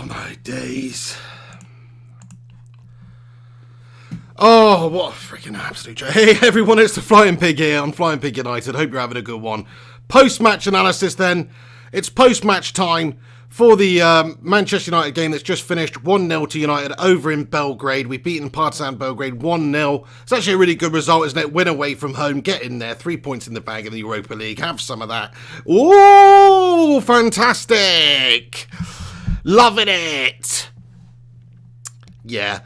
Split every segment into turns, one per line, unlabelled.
Oh, my days. Oh, what a freaking absolute joke. Hey, everyone, it's the Flying Pig here on Flying Pig United. Hope you're having a good one. Post-match analysis, then. It's post-match time for the Manchester United game that's just finished. 1-0 to United over in Belgrade. We've beaten Partizan Belgrade 1-0. It's actually a really good result, isn't it? Win away from home. Get in there. 3 points in the bag in the Europa League. Have some of that. Ooh, fantastic. Loving it. Yeah.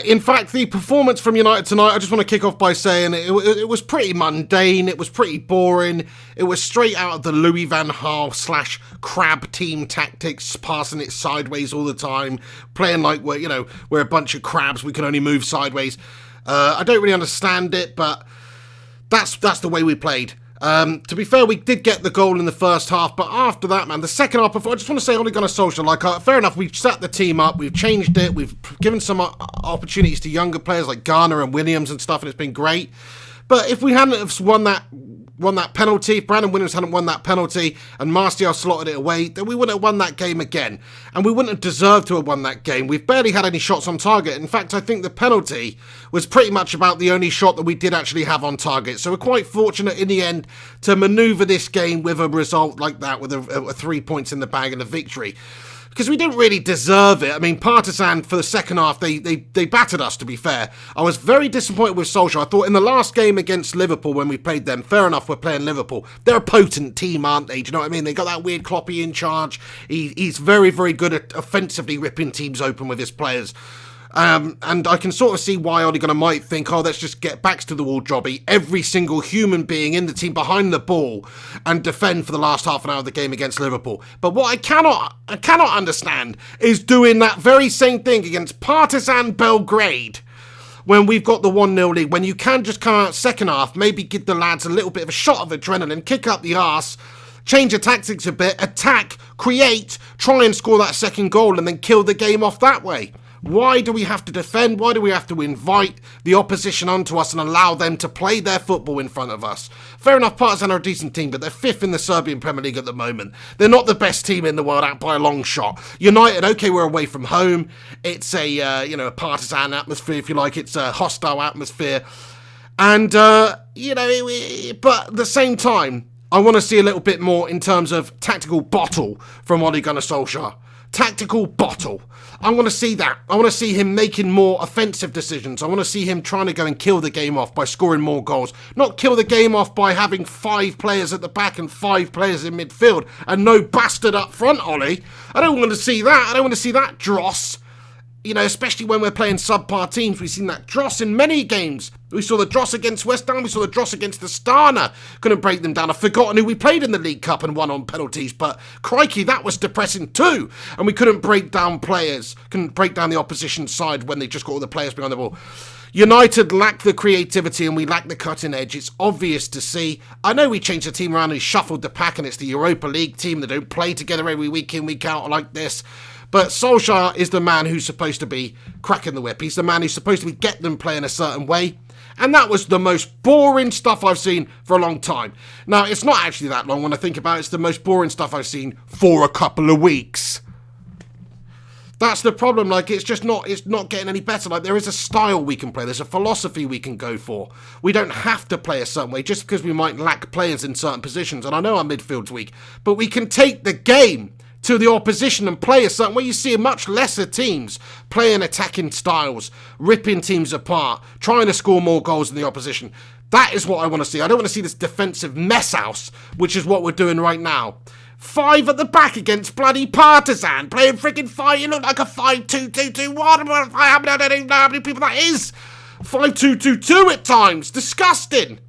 In fact, the performance from United tonight, I just want to kick off by saying it was pretty mundane. It was pretty boring. It was straight out of the Louis van Gaal / crab team tactics, passing it sideways all the time, playing like we're a bunch of crabs. We can only move sideways. I don't really understand it, but that's the way we played. To be fair, we did get the goal in the first half, but after that, man, the second half, I just want to say Ole Gunnar Solskjaer, fair enough, we've set the team up, we've changed it, we've given some opportunities to younger players like Garner and Williams and stuff, and it's been great. But if we hadn't have won that penalty, if Brandon Williams hadn't won that penalty and Martial slotted it away, then we wouldn't have won that game again. And we wouldn't have deserved to have won that game. We've barely had any shots on target. In fact, I think the penalty was pretty much about the only shot that we did actually have on target. So we're quite fortunate in the end to manoeuvre this game with a result like that, with a 3 points in the bag and a victory. Because we didn't really deserve it. I mean, Partizan, for the second half, they battered us, to be fair. I was very disappointed with Solskjaer. I thought in the last game against Liverpool, when we played them, fair enough, we're playing Liverpool. They're a potent team, aren't they? Do you know what I mean? They got that weird Kloppy in charge. He's very, very good at offensively ripping teams open with his players. And I can sort of see why Ole Gunnar might think, let's just get backs to the wall jobby, every single human being in the team behind the ball and defend for the last half an hour of the game against Liverpool. But what I cannot understand is doing that very same thing against Partizan Belgrade when we've got the 1-0 lead, when you can just come out second half, maybe give the lads a little bit of a shot of adrenaline, kick up the arse, change the tactics a bit, attack, create, try and score that second goal and then kill the game off that way. Why do we have to defend? Why do we have to invite the opposition onto us and allow them to play their football in front of us? Fair enough, Partizan are a decent team, but they're fifth in the Serbian Premier League at the moment. They're not the best team in the world out by a long shot. United, okay, we're away from home. It's a partisan atmosphere, if you like. It's a hostile atmosphere. And, but at the same time, I want to see a little bit more in terms of tactical bottle from Ole Gunnar Solskjaer. Tactical bottle. I want to see that. I want to see him making more offensive decisions. I want to see him trying to go and kill the game off by scoring more goals. Not kill the game off by having 5 players at the back and 5 players in midfield and no bastard up front, Ollie. I don't want to see that. I don't want to see that dross. Especially when we're playing subpar teams. We've seen that dross in many games. We saw the dross against West Ham. We saw the dross against Astana. Couldn't break them down. I've forgotten who we played in the League Cup and won on penalties. But crikey, that was depressing too. And we couldn't break down players. Couldn't break down the opposition side when they just got all the players behind the ball. United lack the creativity and we lack the cutting edge. It's obvious to see. I know we changed the team around and shuffled the pack and it's the Europa League team that don't play together every week in, week out like this. But Solskjaer is the man who's supposed to be cracking the whip. He's the man who's supposed to be get them playing a certain way. And that was the most boring stuff I've seen for a long time. Now, it's not actually that long when I think about it. It's the most boring stuff I've seen for a couple of weeks. That's the problem. It's not getting any better. There is a style we can play. There's a philosophy we can go for. We don't have to play a certain way just because we might lack players in certain positions. And I know our midfield's weak. But we can take the game to the opposition and play a certain way. You see much lesser teams playing attacking styles, ripping teams apart, trying to score more goals than the opposition. That is what I want to see. I don't want to see this defensive mess house, which is what we're doing right now. 5 at the back against bloody Partizan, playing freaking 5. You look like a 5-2-2-2. How many people that is? 5-2-2-2 at times. Disgusting.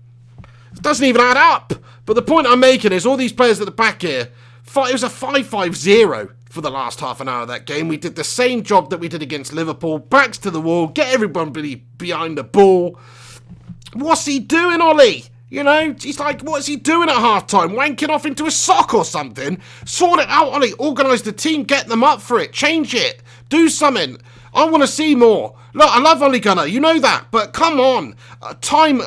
It doesn't even add up. But the point I'm making is all these players at the back here, it was a 5-5-0 for the last half an hour of that game. We did the same job that we did against Liverpool. Backs to the wall. Get everybody behind the ball. What's he doing, Ollie? He's like, what's he doing at half-time? Wanking off into a sock or something? Sort it out, Ollie. Organise the team. Get them up for it. Change it. Do something. I want to see more. Look, I love Ole Gunnar, you know that, but come on. Time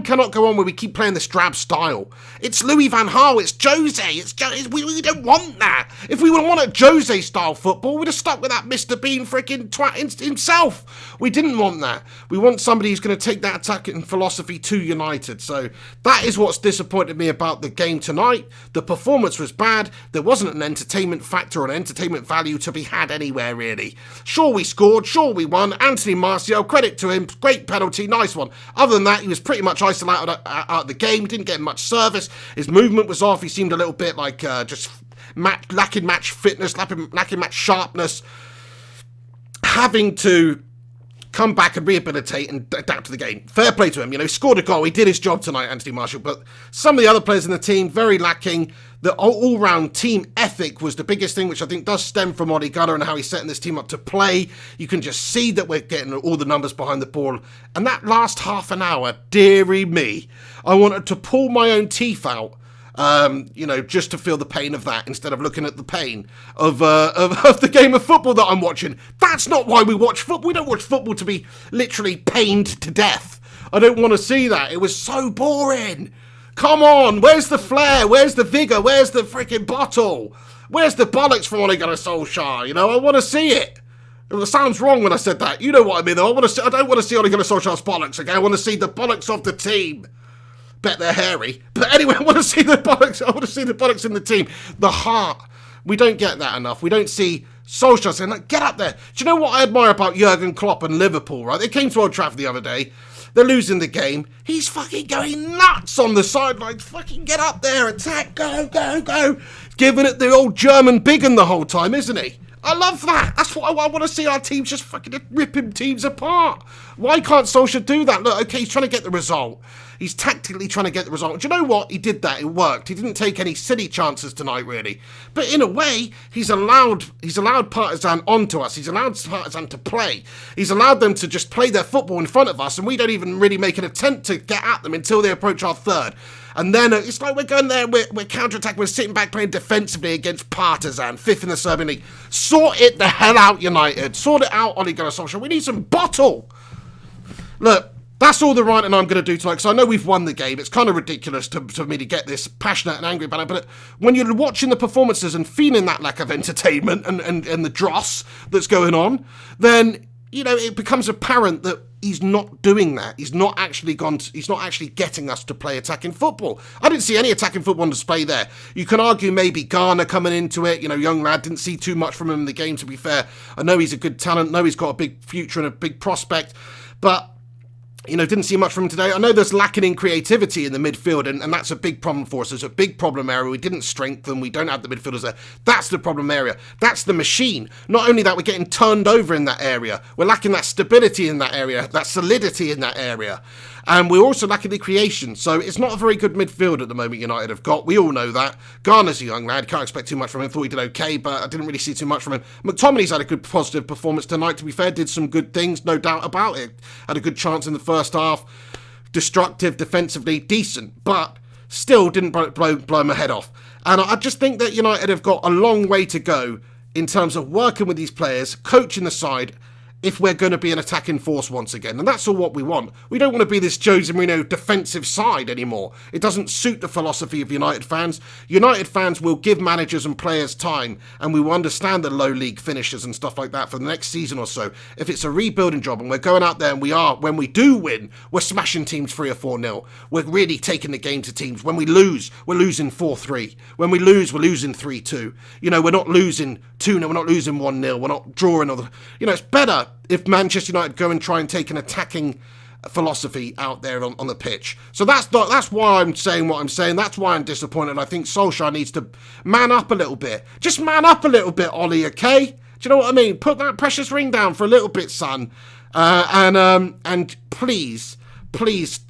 cannot go on where we keep playing this drab style. It's Louis van Gaal, it's Jose, we don't want that. If we would want a Jose-style football, we'd have stuck with that Mr. Bean freaking twat himself. We didn't want that. We want somebody who's going to take that attacking philosophy to United. So that is what's disappointed me about the game tonight. The performance was bad. There wasn't an entertainment factor or an entertainment value to be had anywhere, really. Sure, we scored. Sure, we won. Anthony Martial, credit to him. Great penalty. Nice one. Other than that, he was pretty much isolated out of the game. He didn't get much service. His movement was off. He seemed a little bit like just lacking match fitness, lacking match sharpness. Having to come back and rehabilitate and adapt to the game. Fair play to him. He scored a goal. He did his job tonight, Anthony Martial. But some of the other players in the team, very lacking. The all-round team ethic was the biggest thing, which I think does stem from Ole Gunnar and how he's setting this team up to play. You can just see that we're getting all the numbers behind the ball. And that last half an hour, dearie me, I wanted to pull my own teeth out. Just to feel the pain of that instead of looking at the pain of the game of football that I'm watching. That's not why we watch football. We don't watch football to be literally pained to death. I don't want to see that. It was so boring. Come on, where's the flair? Where's the vigour? Where's the freaking bottle? Where's the bollocks from Ole Gunnar Solskjaer? I want to see it. It sounds wrong when I said that. You know what I mean, though. I don't want to see Ole Gunnar Solskjaer's bollocks, okay? I want to see the bollocks of the team. Bet they're hairy. But anyway, I want to see the bollocks. I want to see the bollocks in the team. The heart. We don't get that enough. We don't see Solskjaer saying, like, get up there. Do you know what I admire about Jurgen Klopp and Liverpool, right? They came to Old Trafford the other day. They're losing the game. He's fucking going nuts on the sidelines. Fucking get up there. Attack. Go, go, go. Giving it the old German big un the whole time, isn't he? I love that. That's what I want to see our teams just fucking ripping teams apart. Why can't Solskjaer do that? Look, okay, he's trying to get the result. He's tactically trying to get the result. Do you know what? He did that. It worked. He didn't take any silly chances tonight, really. But in a way, he's allowed Partizan onto us. He's allowed Partizan to play. He's allowed them to just play their football in front of us, and we don't even really make an attempt to get at them until they approach our third. And then it's like we're going there, we're counter-attacking, we're sitting back playing defensively against Partizan, fifth in the Serbian League. Sort it the hell out, United. Sort it out, Ole Gunnar Solskjaer. We need some bottle. Look, that's all the ranting I'm going to do tonight, because I know we've won the game. It's kind of ridiculous for me to get this passionate and angry about it, but when you're watching the performances and feeling that lack of entertainment and the dross that's going on, then, it becomes apparent that he's not doing that. He's not actually getting us to play attacking football. I didn't see any attacking football on display there. You can argue maybe Garner coming into it, young lad, didn't see too much from him in the game, to be fair. I know he's a good talent, know he's got a big future and a big prospect, but didn't see much from him today. I know there's lacking in creativity in the midfield, and that's a big problem for us. It's a big problem area. We didn't strengthen. We don't have the midfielders there. That's the problem area. That's the machine. Not only that, we're getting turned over in that area. We're lacking that stability in that area, that solidity in that area. And we're also lacking the creation. So it's not a very good midfield at the moment United have got. We all know that. Garner's a young lad. Can't expect too much from him. Thought he did okay, but I didn't really see too much from him. McTominay's had a good positive performance tonight, to be fair. Did some good things, no doubt about it. Had a good chance in the first half. Destructive, defensively, decent. But still didn't blow my head off. And I just think that United have got a long way to go in terms of working with these players, coaching the side, if we're going to be an attacking force once again. And that's all what we want. We don't want to be this Jose Mourinho defensive side anymore. It doesn't suit the philosophy of United fans. United fans will give managers and players time, and we will understand the low league finishes and stuff like that for the next season or so. If it's a rebuilding job and we're going out there and when we do win, we're smashing teams 3 or 4-0. We're really taking the game to teams. When we lose, we're losing 4-3. When we lose, we're losing 3-2. We're not losing 2-0, we're not losing 1-0, we're not drawing other. It's better if Manchester United go and try and take an attacking philosophy out there on the pitch. So that's why I'm saying what I'm saying. That's why I'm disappointed. I think Solskjaer needs to man up a little bit. Just man up a little bit, Ollie, okay? Do you know what I mean? Put that precious ring down for a little bit, son. And please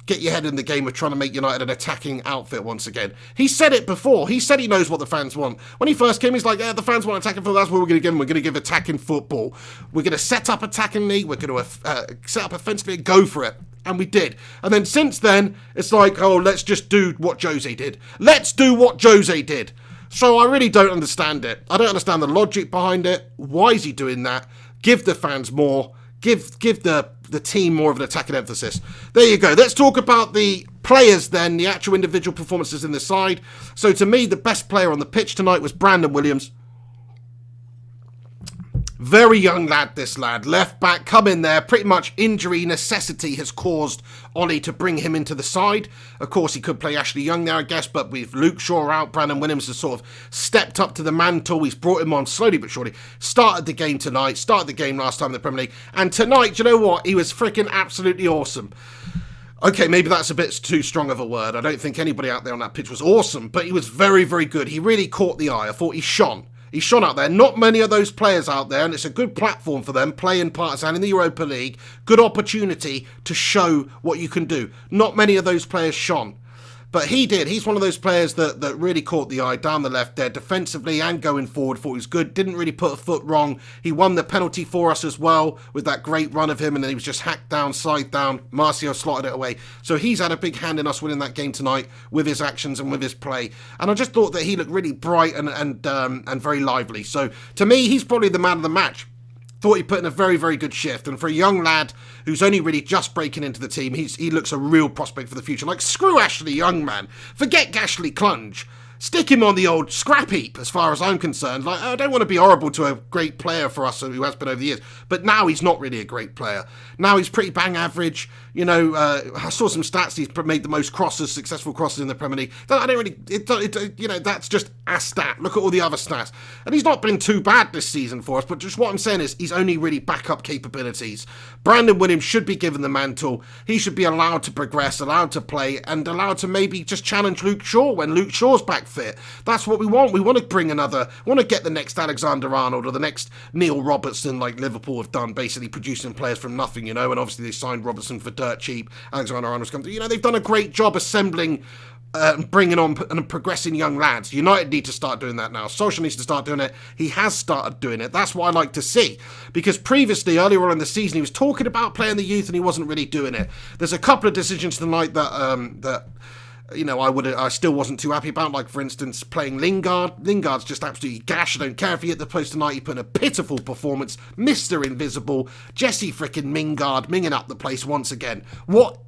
get your head in the game of trying to make United an attacking outfit once again. He said it before. He said he knows what the fans want. When he first came, he's like, the fans want attacking football. That's what we're going to give them. We're going to give attacking football. We're going to set up attacking league. We're going to set up offensively and go for it. And we did. And then since then, it's like, let's just do what Jose did. Let's do what Jose did. So I really don't understand it. I don't understand the logic behind it. Why is he doing that? Give the fans more. Give the team more of an attacking emphasis. There you go. Let's talk about the players then, the actual individual performances in the side. So to me, the best player on the pitch tonight was Brandon Williams. Very young lad, this lad. Left back, come in there. Pretty much injury necessity has caused Ollie to bring him into the side. Of course, he could play Ashley Young there, I guess, but with Luke Shaw out, Brandon Williams has sort of stepped up to the mantle. He's brought him on slowly but surely. Started the game tonight, started the game last time in the Premier League. And tonight, do you know what? He was freaking absolutely awesome. Okay, maybe that's a bit too strong of a word. I don't think anybody out there on that pitch was awesome, but he was very, very good. He really caught the eye. I thought he shone. He shone out there. Not many of those players out there, and it's a good platform for them, playing Partizan in the Europa League. Good opportunity to show what you can do. Not many of those players shone. But he did. He's one of those players that really caught the eye down the left there, defensively and going forward. Thought he was good. Didn't really put a foot wrong. He won the penalty for us as well with that great run of him, and then he was just hacked down, side down. Marcio slotted it away. So he's had a big hand in us winning that game tonight with his actions and with his play. And I just thought that he looked really bright and very lively. So to me, he's probably the man of the match. Thought he put in a very, very good shift. And for a young lad who's only really just breaking into the team, he looks a real prospect for the future. Like, screw Ashley Young, man. Forget Gashley Clunge. Stick him on the old scrap heap, as far as I'm concerned. Like, I don't want to be horrible to a great player for us who has been over the years. But now he's not really a great player. Now he's pretty bang average. You know, I saw some stats. He's made the most crosses, successful crosses in the Premier League. I don't really, you know, that's just a stat. Look at all the other stats. And he's not been too bad this season for us. But just what I'm saying is he's only really backup capabilities. Brandon Williams should be given the mantle. He should be allowed to progress, allowed to play, and allowed to maybe just challenge Luke Shaw when Luke Shaw's back fit. That's what we want. We want to bring we want to get the next Alexander-Arnold or the next Neil Robertson, like Liverpool have done, basically producing players from nothing, you know, and obviously they signed Robertson for dirt cheap. Alexander-Arnold's come through. You know, they've done a great job assembling, bringing on and progressing young lads. United need to start doing that now. Solskjaer needs to start doing it. He has started doing it. That's what I like to see. Because previously, earlier on in the season, he was talking about playing the youth and he wasn't really doing it. There's a couple of decisions tonight that you know, I still wasn't too happy about, like, for instance, playing Lingard. Lingard's just absolutely gash. I don't care if he hit the post tonight. He put in a pitiful performance. Mr. Invisible. Jesse frickin' Mingard minging up the place once again. What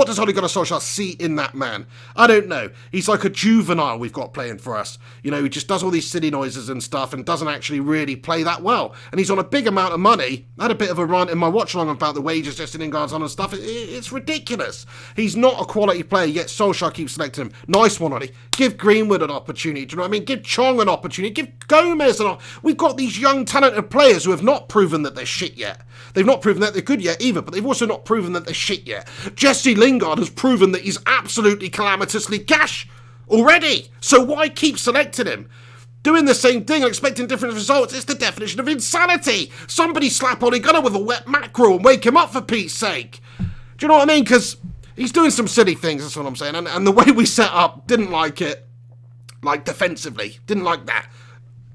does Ole Gunnar Solskjaer see in that man? I don't know. He's like a juvenile we've got playing for us. You know, he just does all these silly noises and stuff and doesn't actually really play that well. And he's on a big amount of money. I had a bit of a rant in my watch-along about the wages Jesse Lingard's on and stuff. It's ridiculous. He's not a quality player, yet Solskjaer keeps selecting him. Nice one, Ollie. Give Greenwood an opportunity. Do you know what I mean? Give Chong an opportunity. Give Gomez an opportunity. We've got these young, talented players who have not proven that they're shit yet. They've not proven that they're good yet either, but they've also not proven that they're shit yet. Jesse Lingard has proven that he's absolutely calamitously gash already. So why keep selecting him? Doing the same thing and expecting different results, it's the definition of insanity. Somebody slap Ole Gunnar with a wet mackerel and wake him up, for Pete's sake. Do you know what I mean? Because he's doing some silly things, that's what I'm saying. And the way we set up, didn't like it. Like, defensively. Didn't like that.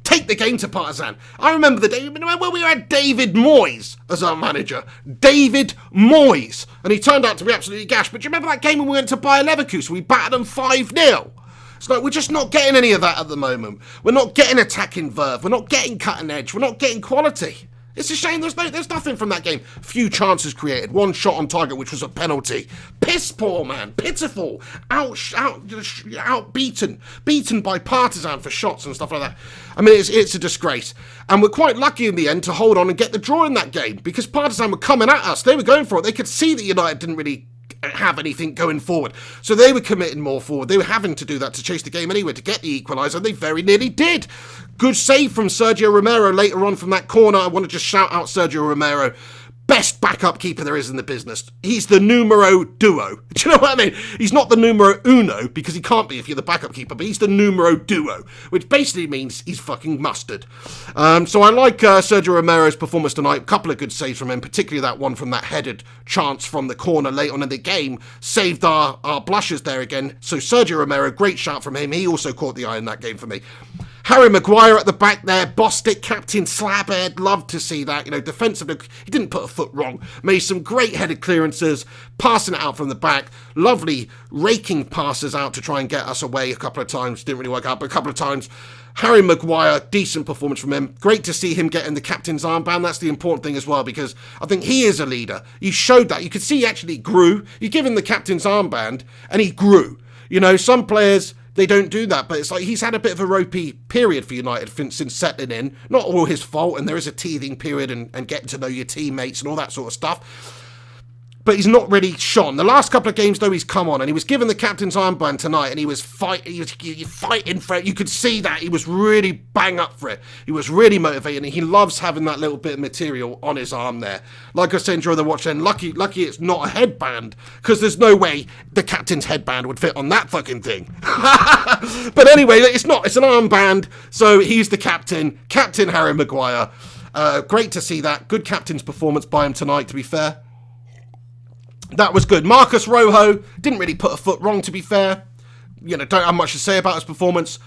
Take the game to Partizan. I remember the day when we had David Moyes as our manager. David Moyes. And he turned out to be absolutely gash. But do you remember that game when we went to Bayer Leverkusen? We battered them 5-0. It's like, we're just not getting any of that at the moment. We're not getting attacking verve. We're not getting cutting edge. We're not getting quality. It's a shame there's nothing from that game. Few chances created. One shot on target, which was a penalty. Piss poor, man. Pitiful. Outbeaten. Beaten by Partizan for shots and stuff like that. I mean, it's a disgrace. And we're quite lucky in the end to hold on and get the draw in that game. Because Partizan were coming at us. They were going for it. They could see that United didn't really have anything going forward. So they were committing more forward. They were having to do that to chase the game anyway, to get the equaliser, and they very nearly did. Good save from Sergio Romero later on from that corner. I want to just shout out Sergio Romero. Best backup keeper there is in the business. He's the numero duo. Do you know what I mean? He's not the numero uno, because he can't be if you're the backup keeper, but he's the numero duo, which basically means he's fucking mustard. So I like Sergio Romero's performance tonight. A couple of good saves from him, particularly that one from that headed chance from the corner late on in the game. Saved our blushes there again. So Sergio Romero, great shout from him. He also caught the eye in that game for me. Harry Maguire at the back there, Bostic, captain, slabhead, loved to see that. Defensively, he didn't put a foot wrong. Made some great headed clearances, passing it out from the back. Lovely raking passes out to try and get us away a couple of times. Didn't really work out, but a couple of times. Harry Maguire, decent performance from him. Great to see him getting the captain's armband. That's the important thing as well, because I think he is a leader. He showed that. You could see he actually grew. You give him the captain's armband, and he grew. Some players, they don't do that, but it's like he's had a bit of a ropey period for United since settling in. Not all his fault, and there is a teething period and getting to know your teammates and all that sort of stuff. But he's not really shone. The last couple of games, though, he's come on, and he was given the captain's armband tonight, and he was fighting for it. You could see that he was really bang up for it. He was really motivated, and he loves having that little bit of material on his arm there. Like I said during the watch, then lucky it's not a headband, because there's no way the captain's headband would fit on that fucking thing. But anyway, it's not. It's an armband, so he's the captain, Captain Harry Maguire. Great to see that. Good captain's performance by him tonight, to be fair. That was good. Marcus Rojo didn't really put a foot wrong, to be fair. Don't have much to say about his performance.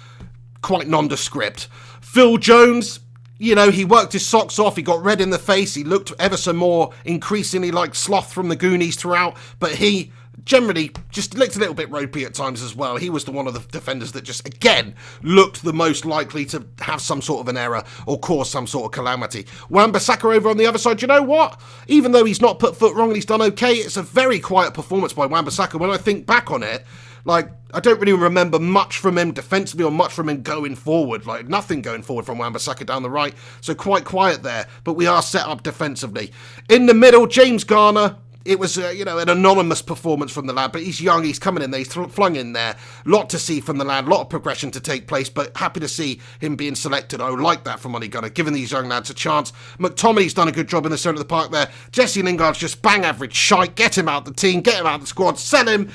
Quite nondescript. Phil Jones, he worked his socks off. He got red in the face. He looked ever so more increasingly like Sloth from the Goonies throughout. But he generally just looked a little bit ropey at times as well. He was one of the defenders that just, again, looked the most likely to have some sort of an error or cause some sort of calamity. Wan-Bissaka over on the other side, you know what? Even though he's not put foot wrong and he's done okay, it's a very quiet performance by Wan-Bissaka. When I think back on it, I don't really remember much from him defensively or much from him going forward. Nothing going forward from Wan-Bissaka down the right. So quite quiet there, but we are set up defensively. In the middle, James Garner. It was, an anonymous performance from the lad, but he's young, he's coming in there, he's flung in there. Lot to see from the lad, lot of progression to take place, but happy to see him being selected. I like that from Ole Gunnar, giving these young lads a chance. McTominay's done a good job in the centre of the park there. Jesse Lingard's just bang average shite. Get him out the team, get him out the squad, sell him,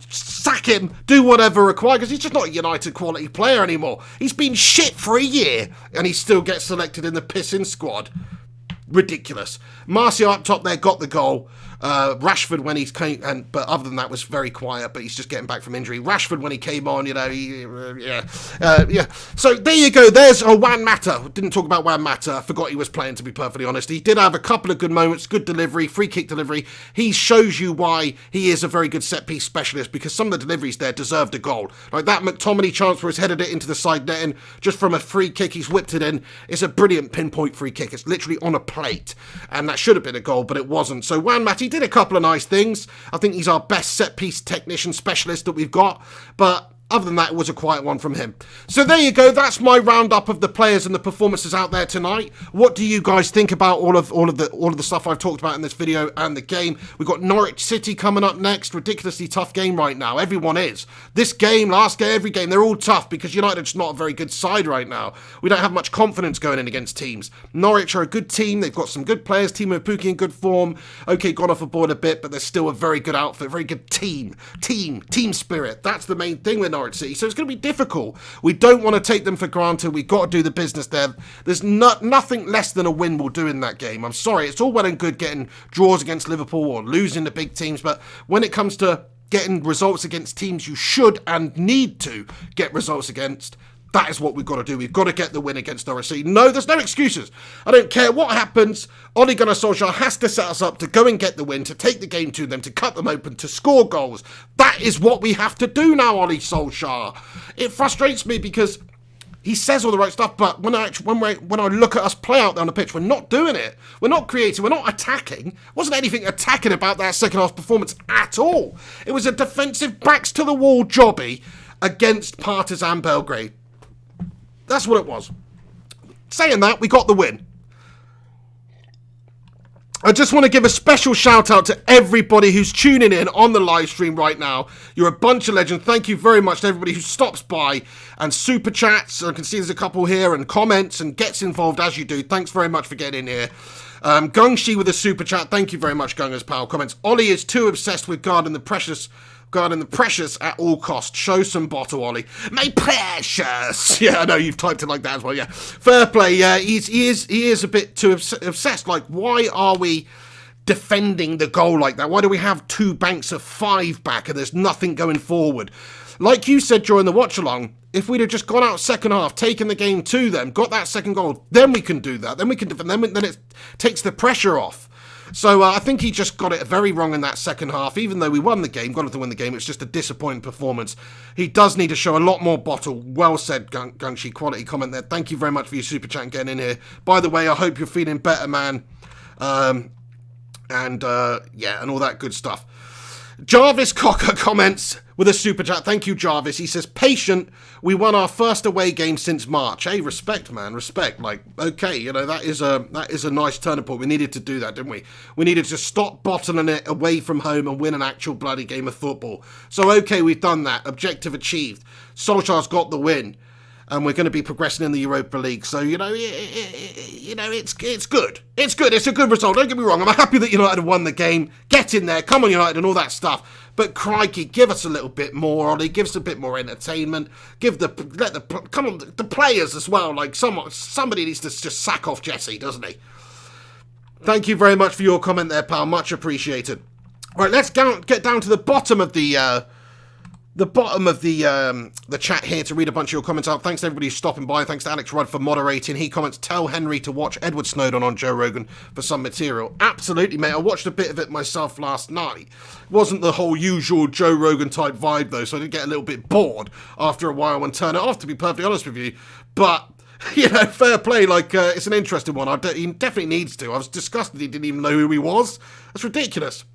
sack him, do whatever required, because he's just not a United quality player anymore. He's been shit for a year, and he still gets selected in the pissing squad. Ridiculous. Martial up top there got the goal. Rashford when he came, but other than that was very quiet. But he's just getting back from injury. Rashford when he came on, yeah. So there you go. There's Juan Mata. Didn't talk about Juan Mata. I forgot he was playing. To be perfectly honest, he did have a couple of good moments. Good delivery, free kick delivery. He shows you why he is a very good set piece specialist, because some of the deliveries there deserved a goal. Like that McTominay chance where he's headed it into the side netting just from a free kick. He's whipped it in. It's a brilliant pinpoint free kick. It's literally on a plate, and that should have been a goal, but it wasn't. So Juan Mata did a couple of nice things. I think he's our best set-piece technician specialist that we've got, but other than that, it was a quiet one from him. So there you go. That's my roundup of the players and the performances out there tonight. What do you guys think about all of the stuff I've talked about in this video and the game? We've got Norwich City coming up next. Ridiculously tough game right now. Everyone is. This game, last game, every game, they're all tough because United's not a very good side right now. We don't have much confidence going in against teams. Norwich are a good team. They've got some good players. Timo Pukki in good form. Okay, gone off the board a bit, but they're still a very good outfit, very good team spirit. That's the main thing with Norwich City. So it's going to be difficult. We don't want to take them for granted. We've got to do the business there. There's nothing less than a win we'll do in that game. I'm sorry. It's all well and good getting draws against Liverpool or losing the big teams, but when it comes to getting results against teams you should and need to get results against, that is what we've got to do. We've got to get the win against Norwich City. No, there's no excuses. I don't care what happens. Ole Gunnar Solskjaer has to set us up to go and get the win, to take the game to them, to cut them open, to score goals. That is what we have to do now, Ole Solskjaer. It frustrates me because he says all the right stuff, but when I look at us play out there on the pitch, we're not doing it. We're not creating. We're not attacking. Wasn't anything attacking about that second half performance at all. It was a defensive backs to the wall jobby against Partizan Belgrade. That's what it was. Saying that, we got the win. I just want to give a special shout out to everybody who's tuning in on the live stream right now. You're a bunch of legends. Thank you very much to everybody who stops by and super chats. I can see there's a couple here and comments and gets involved as you do. Thanks very much for getting in here. Gungshi with a super chat. Thank you very much, Gunga's pal. Comments. Ollie is too obsessed with guarding the precious at all costs. Show some bottle, Ollie. My precious. Yeah, I know you've typed it like that as well. Yeah, fair play. Yeah, he is a bit too obsessed. Like, why are we defending the goal like that? Why do we have two banks of five back and there's nothing going forward? Like you said during the watch along, If we'd have just gone out second half, taken the game to them, got that second goal, then we can do that. Then we can defend. Then it takes the pressure off. So I think he just got it very wrong in that second half. Even though we won the game, got to win the game, it's just a disappointing performance. He does need to show a lot more bottle. Well said, Gungshi. Quality comment there. Thank you very much for your super chat and getting in here. By the way, I hope you're feeling better, man. And all that good stuff. Jarvis Cocker comments with a super chat. Thank you, Jarvis. He says, patient, we won our first away game since March. Hey, respect, man, respect. Like, okay, that is a nice turning point. We needed to do that, didn't we? We needed to stop bottling it away from home and win an actual bloody game of football. So, okay, we've done that. Objective achieved. Solskjaer's got the win. And we're going to be progressing in the Europa League. So, it's good. It's good. It's a good result. Don't get me wrong. I'm happy that United have won the game. Get in there. Come on, United, and all that stuff. But crikey, give us a little bit more, Ollie. Give us a bit more entertainment. Come on, the players as well. Like, somebody needs to just sack off Jesse, doesn't he? Thank you very much for your comment there, pal. Much appreciated. All right, let's get down to the bottom of the chat here to read a bunch of your comments out. Thanks to everybody who's stopping by. Thanks to Alex Rudd for moderating. He comments, tell Henry to watch Edward Snowden on Joe Rogan for some material. Absolutely, mate. I watched a bit of it myself last night. It wasn't the whole usual Joe Rogan type vibe, though, so I did get a little bit bored after a while and turn it off, to be perfectly honest with you. But, fair play. Like, it's an interesting one. He definitely needs to. I was disgusted he didn't even know who he was. That's ridiculous.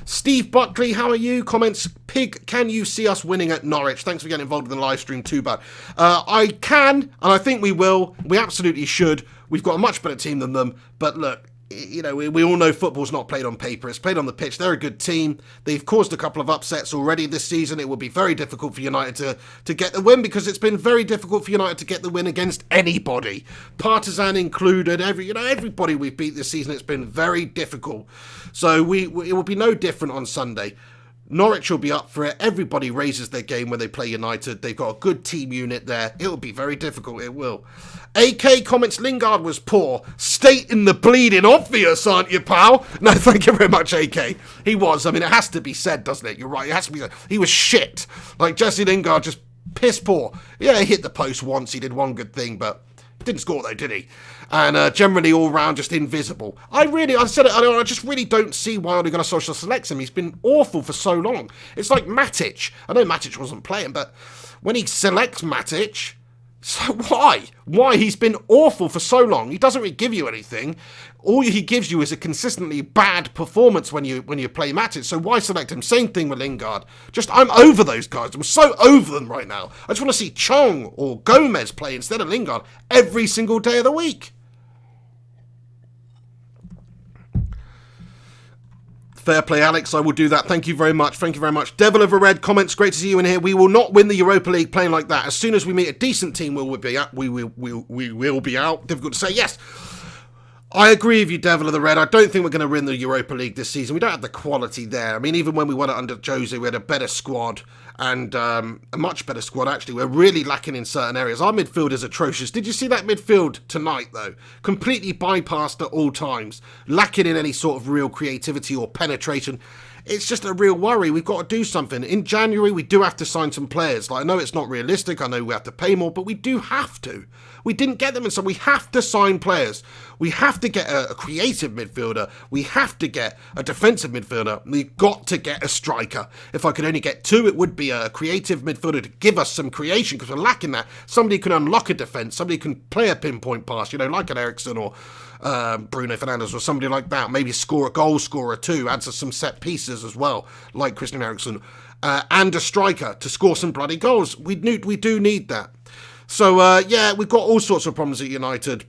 Steve Buckley, how are you? Comments, Pig, can you see us winning at Norwich? Thanks for getting involved in the live stream too, bud. I can, and I think we will. We absolutely should. We've got a much better team than them. But look, we all know football's not played on paper. It's played on the pitch. They're a good team. They've caused a couple of upsets already this season. It will be very difficult for United to get the win, because it's been very difficult for United to get the win against anybody. Partizan included. Everybody we've beat this season, it's been very difficult. So it will be no different on Sunday. Norwich will be up for it. Everybody raises their game when they play United. They've got a good team unit there. It will be very difficult. It will. AK comments, Lingard was poor. Stating the bleeding obvious, aren't you, pal? No, thank you very much, AK. He was. I mean, it has to be said, doesn't it? You're right. It has to be said. He was shit. Like, Jesse Lingard, just piss poor. Yeah, he hit the post once. He did one good thing, but didn't score, though, did he? And generally all round just invisible. I said it earlier, I just really don't see why Ole Gunnar Solskjaer selects him. He's been awful for so long. It's like Matic. I know Matic wasn't playing, but when he selects Matic, so why? Why? He's been awful for so long. He doesn't really give you anything. All he gives you is a consistently bad performance when you play Matic. So why select him? Same thing with Lingard. I'm over those guys. I'm so over them right now. I just want to see Chong or Gomez play instead of Lingard every single day of the week. Fair play, Alex. I will do that. Thank you very much. Thank you very much. Devil of a Red comments. Great to see you in here. We will not win the Europa League playing like that. As soon as we meet a decent team, we will be out. We will be out. Difficult to say. Yes. I agree with you, Devil of the Red. I don't think we're going to win the Europa League this season. We don't have the quality there. I mean, even when we won it under Jose, we had a better squad, and a much better squad, actually. We're really lacking in certain areas. Our midfield is atrocious. Did you see that midfield tonight, though? Completely bypassed at all times, lacking in any sort of real creativity or penetration. It's just a real worry. We've got to do something. In January, we do have to sign some players. Like, I know it's not realistic. I know we have to pay more, but we do have to. We didn't get them, and so we have to sign players. We have to get a creative midfielder. We have to get a defensive midfielder. We've got to get a striker. If I could only get two, it would be a creative midfielder to give us some creation, because we're lacking that. Somebody who can unlock a defence. Somebody who can play a pinpoint pass, like an Ericsson or Bruno Fernandes or somebody like that. Maybe score a goal scorer too. Adds us some set pieces as well, like Christian Eriksen. And a striker to score some bloody goals. We do need that. So, we've got all sorts of problems at United.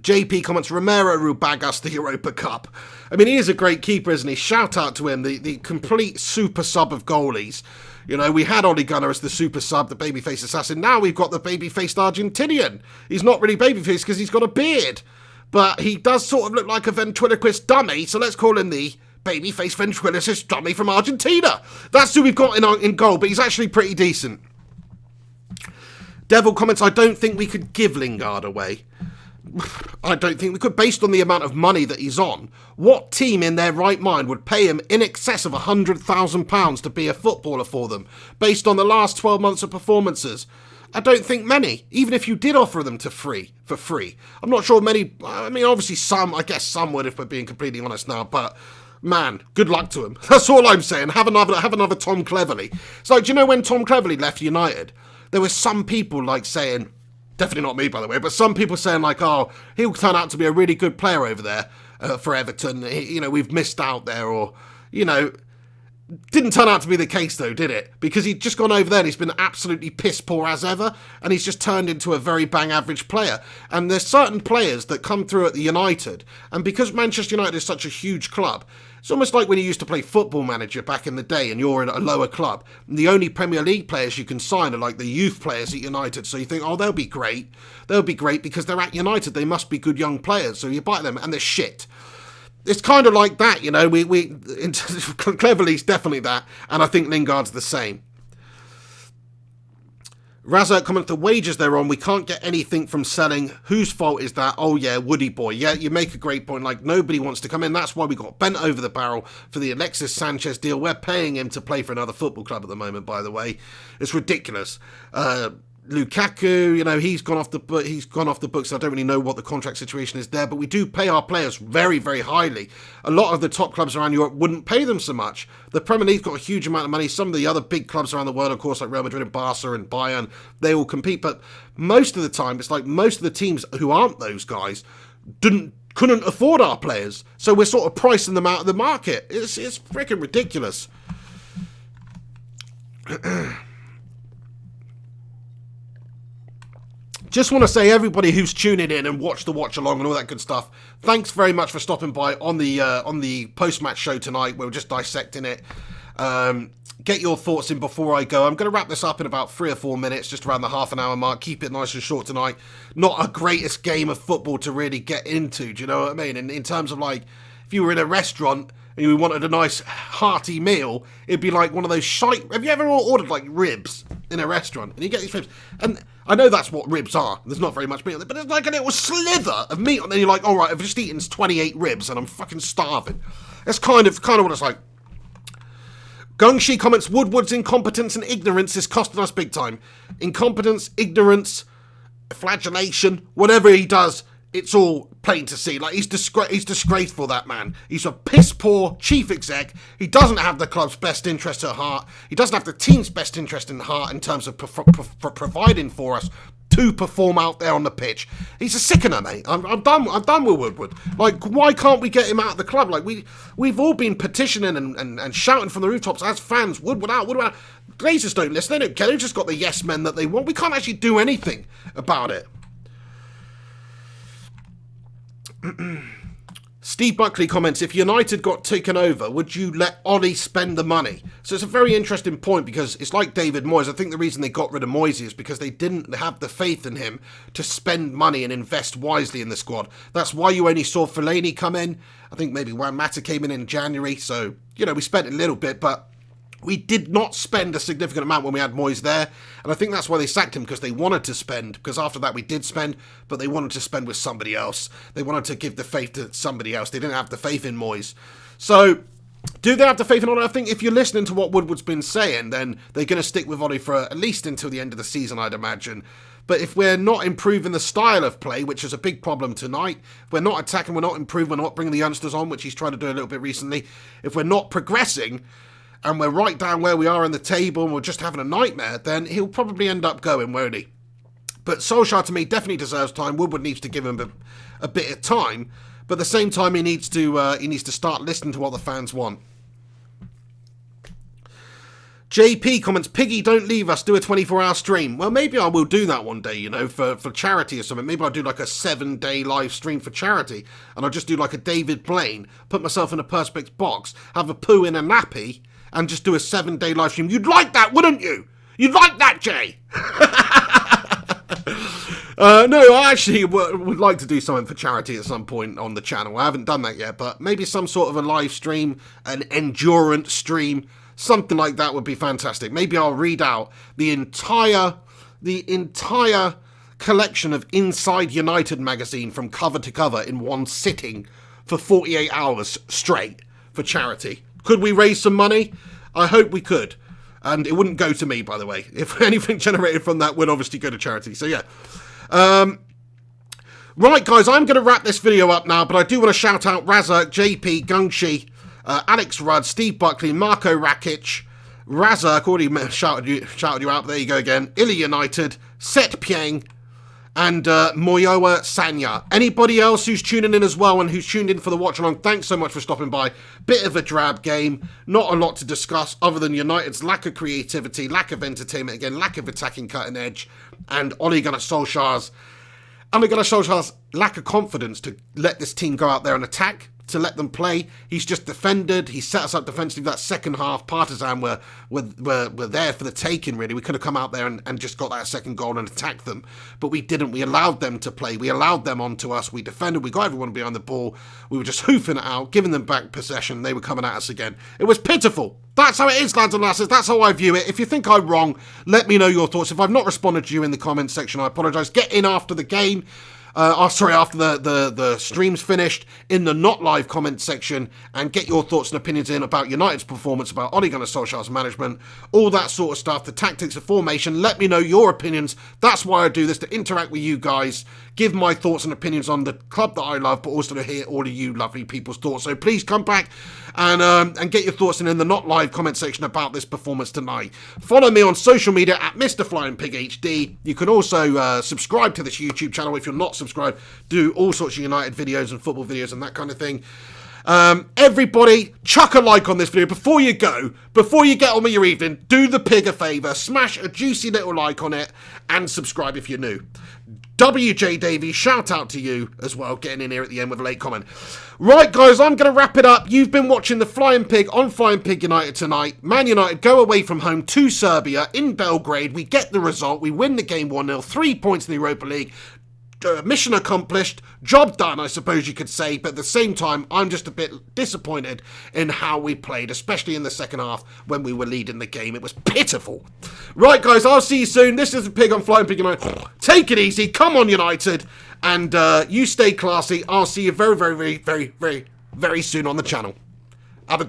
JP comments, Romero will bag us the Europa Cup. I mean, he is a great keeper, isn't he? Shout out to him, the complete super sub of goalies. We had Ole Gunnar as the super sub, the babyface assassin. Now we've got the baby-faced Argentinian. He's not really babyface because he's got a beard. But he does sort of look like a ventriloquist dummy, so let's call him the baby-faced ventriloquist dummy from Argentina. That's who we've got in goal, but he's actually pretty decent. Devil comments, I don't think we could give Lingard away. I don't think we could, based on the amount of money that he's on. What team in their right mind would pay him in excess of £100,000 to be a footballer for them, based on the last 12 months of performances? I don't think many, even if you did offer them for free. I'm not sure many, I mean, obviously some, I guess some would, if we're being completely honest now, but man, good luck to him. That's all I'm saying. Have another Tom Cleverley. It's like, do you know when Tom Cleverley left United? There were some people like saying, definitely not me, by the way, but some people saying like, oh, he'll turn out to be a really good player over there for Everton. We've missed out there, or, didn't turn out to be the case though, did it? Because he'd just gone over there and he's been absolutely piss poor as ever, and he's just turned into a very bang average player. And there's certain players that come through at the United, and because Manchester United is such a huge club, it's almost like when you used to play Football Manager back in the day and you're in a lower club, and the only Premier League players you can sign are like the youth players at United. So you think, oh, they'll be great. They'll be great because they're at United. They must be good young players. So you buy them and they're shit. It's kind of like that, Cleverly's definitely that, and I think Lingard's the same. Razak comments, the wages they're on, we can't get anything from selling. Whose fault is that? Oh yeah, Woody boy. Yeah, you make a great point. Like, nobody wants to come in. That's why we got bent over the barrel for the Alexis Sanchez deal. We're paying him to play for another football club at the moment, by the way. It's ridiculous. Lukaku, he's gone off the books. I don't really know what the contract situation is there, but we do pay our players very, very highly. A lot of the top clubs around Europe wouldn't pay them so much. The Premier League's got a huge amount of money. Some of the other big clubs around the world, of course, like Real Madrid and Barca and Bayern, they all compete. But most of the time, it's like most of the teams who aren't those guys couldn't afford our players. So we're sort of pricing them out of the market. It's freaking ridiculous. Just want to say, everybody who's tuning in and watched the watch along and all that good stuff, thanks very much for stopping by on the post-match show tonight. We're just dissecting it. Get your thoughts in before I go. I'm going to wrap this up in about 3 or 4 minutes, just around the half an hour mark. Keep it nice and short tonight. Not a greatest game of football to really get into, do you know what I mean? And in terms of like, if you were in a restaurant and you wanted a nice hearty meal, it'd be like one of those shite... Have you ever ordered like ribs in a restaurant? And you get these ribs, and I know that's what ribs are. There's not very much meat on it, but it's like a little slither of meat, and then you're like, all right, I've just eaten 28 ribs and I'm fucking starving. That's kind of what it's like. Gungshi comments, Woodward's incompetence and ignorance is costing us big time. Incompetence, ignorance, flagellation, whatever he does, it's all plain to see. Like, he's disgraceful, that man. He's a piss-poor chief exec. He doesn't have the club's best interest at heart. He doesn't have the team's best interest in heart in terms of providing for us to perform out there on the pitch. He's a sickener, mate. I'm done with Woodward. Like, why can't we get him out of the club? Like, we've all been petitioning and shouting from the rooftops as fans, Woodward out, Woodward out. Glazers don't listen. They don't care. They've just got the yes men that they want. We can't actually do anything about it. Steve Buckley comments, if United got taken over, would you let Ollie spend the money? So it's a very interesting point, because it's like David Moyes. I think the reason they got rid of Moyes is because they didn't have the faith in him to spend money and invest wisely in the squad. That's why you only saw Fellaini come in. I think maybe Juan Mata came in January. So, we spent a little bit, but we did not spend a significant amount when we had Moyes there, and I think that's why they sacked him, because they wanted to spend, because after that we did spend, but they wanted to spend with somebody else. They wanted to give the faith to somebody else. They didn't have the faith in Moyes. So, do they have the faith in Ollie? I think if you're listening to what Woodward's been saying, then they're going to stick with Ollie for at least until the end of the season, I'd imagine. But if we're not improving the style of play, which is a big problem tonight, if we're not attacking, we're not improving, we're not bringing the youngsters on, which he's tried to do a little bit recently, if we're not progressing, and we're right down where we are in the table and we're just having a nightmare, then he'll probably end up going, won't he? But Solskjaer, to me, definitely deserves time. Woodward needs to give him a bit of time, but at the same time, he needs to start listening to what the fans want. JP comments, Piggy, don't leave us, do a 24-hour stream. Well, maybe I will do that one day, for charity or something. Maybe I'll do like a 7-day live stream for charity, and I'll just do like a David Blaine, put myself in a Perspex box, have a poo in a nappy, and just do a 7-day live stream. You'd like that, wouldn't you? You'd like that, Jay? No, I actually would like to do something for charity at some point on the channel. I haven't done that yet, but maybe some sort of a live stream, an endurance stream, something like that would be fantastic. Maybe I'll read out the entire collection of Inside United magazine from cover to cover in one sitting for 48 hours straight for charity. Could we raise some money? I hope we could. And it wouldn't go to me, by the way. If anything generated from that would obviously go to charity. So, yeah. Right, guys, I'm going to wrap this video up now, but I do want to shout out Razza, JP, Gungshi, Alex Rudd, Steve Buckley, Marco Rakic, Razza, I've already shouted you out, there you go again, Illy United, Set Pieng, and Moyoa Sanya. Anybody else who's tuning in as well and who's tuned in for the watch along, thanks so much for stopping by. Bit of a drab game, not a lot to discuss other than United's lack of creativity, lack of entertainment, again, lack of attacking cutting edge, and Ole Gunnar Solskjaer's lack of confidence to let this team go out there and attack, to let them play. He's just defended. He set us up defensively. That second half, Partizan were there for the taking, really. We could have come out there and just got that second goal and attacked them. But we didn't. We allowed them to play. We allowed them onto us. We defended. We got everyone behind the ball. We were just hoofing it out, giving them back possession. They were coming at us again. It was pitiful. That's how it is, lads and lasses. That's how I view it. If you think I'm wrong, let me know your thoughts. If I've not responded to you in the comments section, I apologise. Get in after the game. After the stream's finished, in the not live comment section, and get your thoughts and opinions in about United's performance, about Ole Gunnar Solskjaer's management, all that sort of stuff, the tactics of formation. Let me know your opinions. That's why I do this, to interact with you guys, give my thoughts and opinions on the club that I love, but also to hear all of you lovely people's thoughts. So please come back and get your thoughts in the not live comment section about this performance tonight. Follow me on social media at Mr. Flying Pig HD. You can also subscribe to this YouTube channel if you're not subscribed. Do all sorts of United videos and football videos and that kind of thing. Everybody, chuck a like on this video before you go. Before you get on with your evening, do the pig a favour. Smash a juicy little like on it and subscribe if you're new. WJ Davies, shout out to you as well, getting in here at the end with a late comment. Right, guys, I'm going to wrap it up. You've been watching the Flying Pig on Flying Pig United tonight. Man United go away from home to Serbia in Belgrade. We get the result. We win the game 1-0. 3 points in the Europa League. Mission accomplished, job done, I suppose you could say, but at the same time, I'm just a bit disappointed in how we played, especially in the second half when we were leading the game. It was pitiful. Right, guys, I'll see you soon. This is the Pig on Flying Pig United. Take it easy. Come on, United. And you stay classy. I'll see you very, very, very, very, very, very soon on the channel.